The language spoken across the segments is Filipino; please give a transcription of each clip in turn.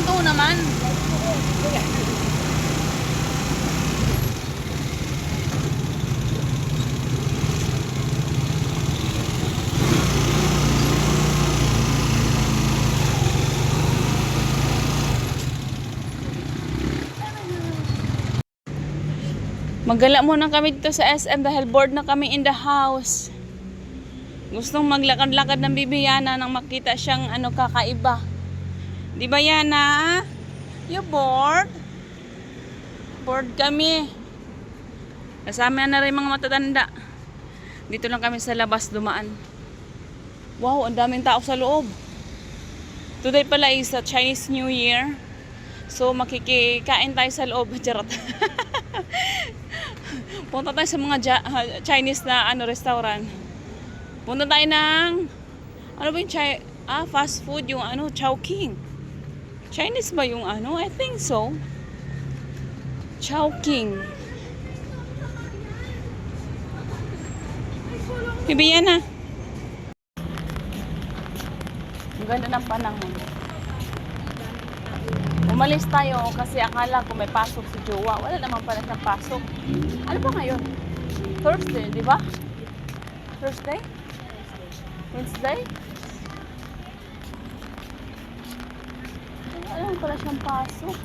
Hinto naman. Maggala muna kami dito sa SM dahil bored na kami in the house. Gustong maglakad-lakad ng Bibi Yana nang makita siyang kakaiba. Di ba Yana? You bored? Bored kami. Kasama na rin mga matatanda. Dito lang kami sa labas dumaan. Wow, ang daming tao sa loob. Today pala is a Chinese New Year. So makikikain tayo sa loob. Charot. Punta tayo sa mga Chinese na restaurant. Punta tayo ng ano ba yung fast food, yung Chowking. Chinese ba yung I think so. Chowking. Hibiyan na. Ang ganda ng panahon. Umalis tayo kasi akala ko may pasok si Jowa. Wala naman pala siyang pasok. Ano pa ngayon? Thursday, di ba? Thursday? Wednesday? Wala naman pala siyang pasok.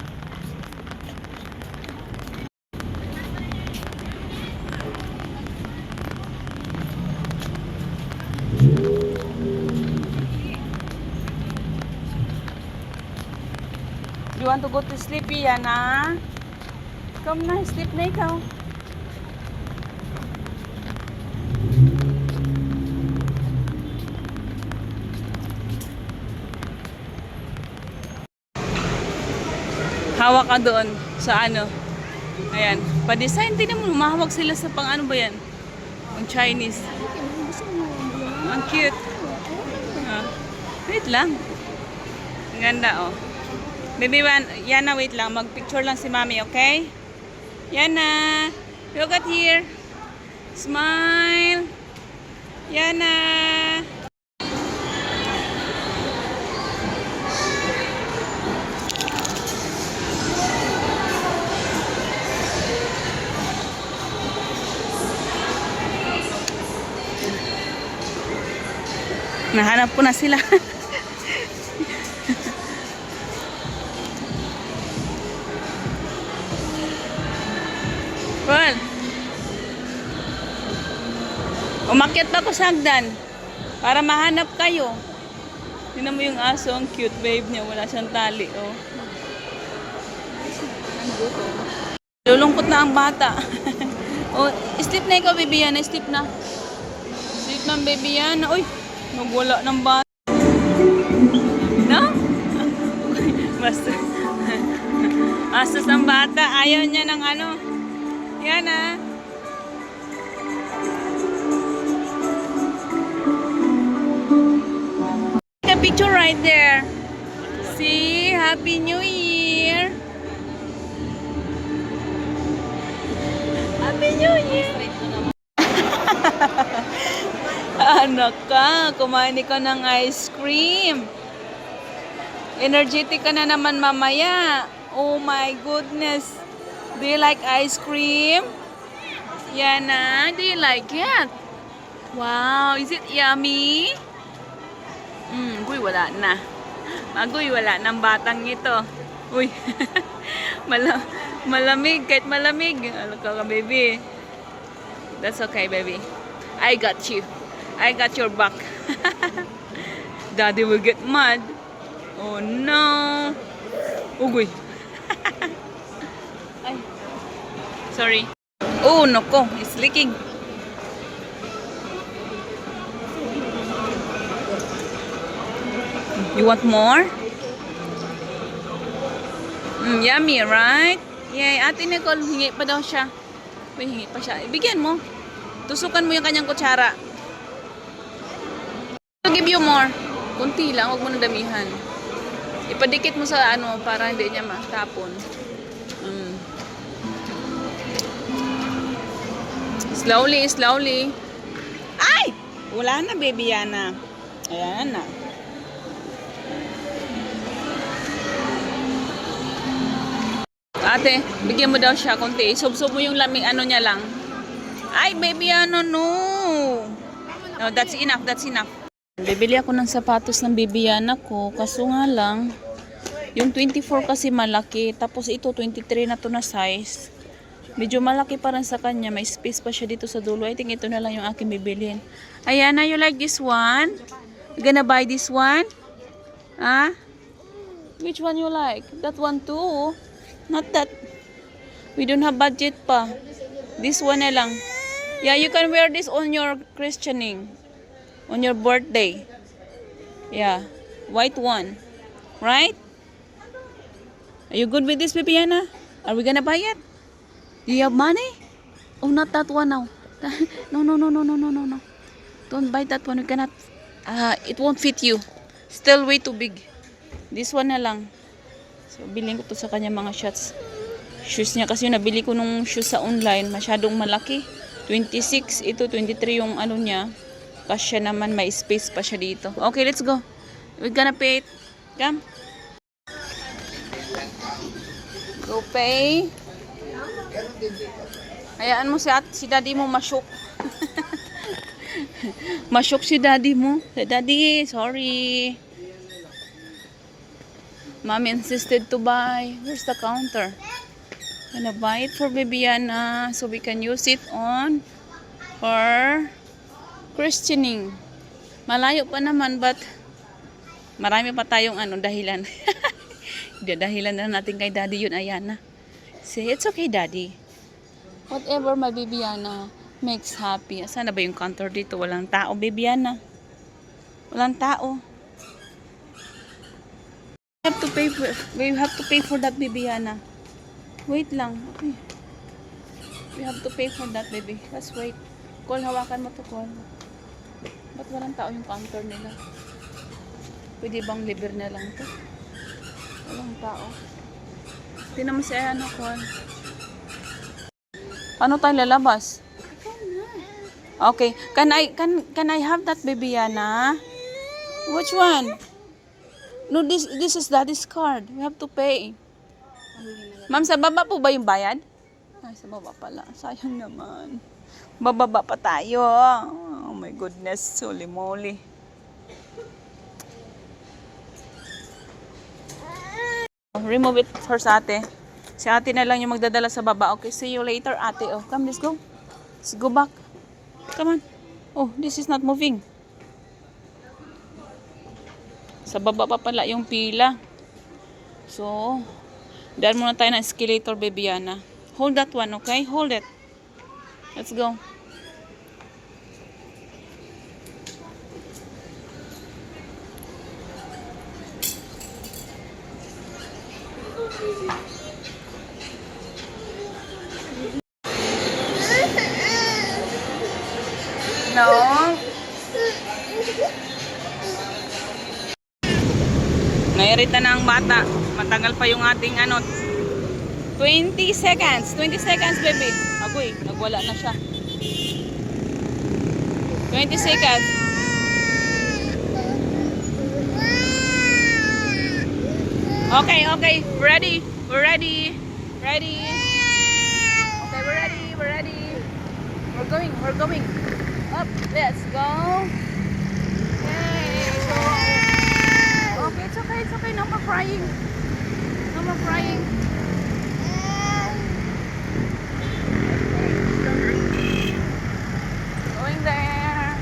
You want to go to sleep, Yana? Come na, sleep na ikaw. Hawak ka doon sa Ayan. Pa-design, tingnan mo, humahawak sila sa ba yan? Ang Chinese. Ang cute. Wait lang. Ang ganda, oh. Baby Yana, wait lang. Mag-picture lang si Mami, okay? Yana, look at here. Smile. Yana. Nahanap ko na sila. Well, umakyat pa ako sa hagdan para mahanap kayo. Tingnan mo yung aso, ang cute babe niya, wala siyang tali, oh. Lulungkot na ang bata. Oh, sleep na ikaw, baby Yana, sleep na. Sleep na, baby Yana. Uy, nagwala ng bata. No? Basta. Astos ng bata, ayaw niya ng Yana. Take a picture right there. See, Happy New Year. Happy New Year. Anak ka, kumain ka ng ice cream. Energetic ka na naman mamaya. Oh my goodness. Do you like ice cream? Yana, do you like it? Wow, is it yummy? Guy, wala na. Magoy, wala ng batang ito. Uy, malamig, kahit malamig. Ano ka, baby? That's okay, baby. I got you. I got your back. Daddy will get mad. Oh no. Ugoy. Ay. Sorry. Oh, noko. It's leaking. You want more? Yummy, right? Yay, Ate Nicole, hingi pa daw siya. May hingi pa siya. Ibigyan mo. Tusukan mo yung kanyang kutsara. I'll give you more. Kunti lang, huwag mo na damihan. Ipadikit mo sa para hindi niya matapon. Slowly, slowly. Ay! Wala na, baby Yana. Ayan na. Ate, bigyan mo daw siya konti. Isubsob mo yung lamig, ano niya lang. Ay, baby, ano, no. No, that's enough, that's enough. Bibili ako ng sapatos ng Bibiana ko. Kaso nga lang, yung 24 kasi malaki. Tapos ito, 23 na to na size. Medyo malaki pa rin sa kanya. May space pa siya dito sa dulo. I think ito na lang yung aking bibilhin. Ayana, you like this one? You gonna buy this one? Huh? Which one you like? That one too? Not that. We don't have budget pa. This one na lang. Yeah, you can wear this on your christening. On your birthday. Yeah. White one. Right? Are you good with this, Bibiana? Are we gonna buy it? Do you have money? Oh, not that one now. No, no, no, no, no, no, no, no. Don't buy that one. You cannot. It won't fit you. Still way too big. This one na lang. So, bilhin ko to sa kanya mga shoes niya. Kasi yung nabili ko nung shoes sa online, masyadong malaki. 26. Ito, 23 yung ano niya. Kasi naman, may space pa siya dito. Okay, let's go. We're gonna pay it. Come. Go pay. Hayaan mo si daddy mo masyok. Masyok si daddy mo. Daddy, sorry. Mommy insisted to buy. Where's the counter? Gonna buy it for Bibiana so we can use it on her christening. Malayo pa naman but marami pa tayong dahilan. Dahilan na natin kay daddy yun, Ayana. Say, it's okay, daddy. Whatever my Bibiana makes happy. Sana ba yung counter dito? Walang tao, Bibiana. Walang tao. We have to pay for that, Bibiana. Wait lang. Okay. We have to pay for that, baby. Let's wait. Call, hawakan mo to, call. Ba't walang tao yung counter nila? Pwede bang libre na lang to? Walang tao. Tingnan mo si Ayana, call. Paano tayo lalabas? Okay. Can I have that, Bibiana? Which one? No, this is daddy's card. We have to pay. Ma'am, sa baba po ba yung bayad? Ay, sa baba pala. Sayang naman. Bababa pa tayo. Oh my goodness. Holy moly. Remove it first, ate. Si ate na lang yung magdadala sa baba. Okay, see you later, ate. Oh, come, let's go. Let's go back. Come on. Oh, this is not moving. Sa baba pa pala yung pila. So, daan muna tayo ng escalator, Bibiana. Hold that one, okay? Hold it. Let's go. No. Nairita na ang bata. Matagal pa yung ating 20 seconds. 20 seconds, baby. Agoy, nagwala na siya. 20 seconds. Okay, okay. Ready. We're ready. Ready. Okay, we're ready. We're ready. We're going. We're going. Up. Let's go. Okay. So. Okay, it's okay. It's okay. No more crying. No more crying. Going there.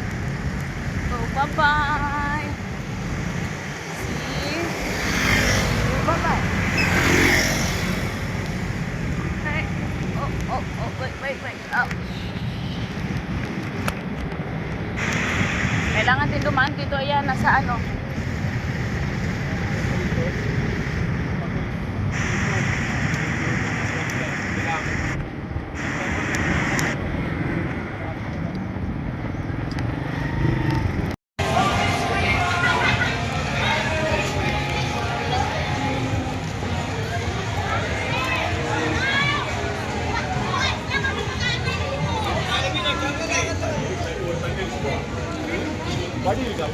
Go bye-bye. See? Go bye-bye. Okay. Oh, wait. Oh. Kailangan din dumaan dito. Ayan, nasa Why do you go?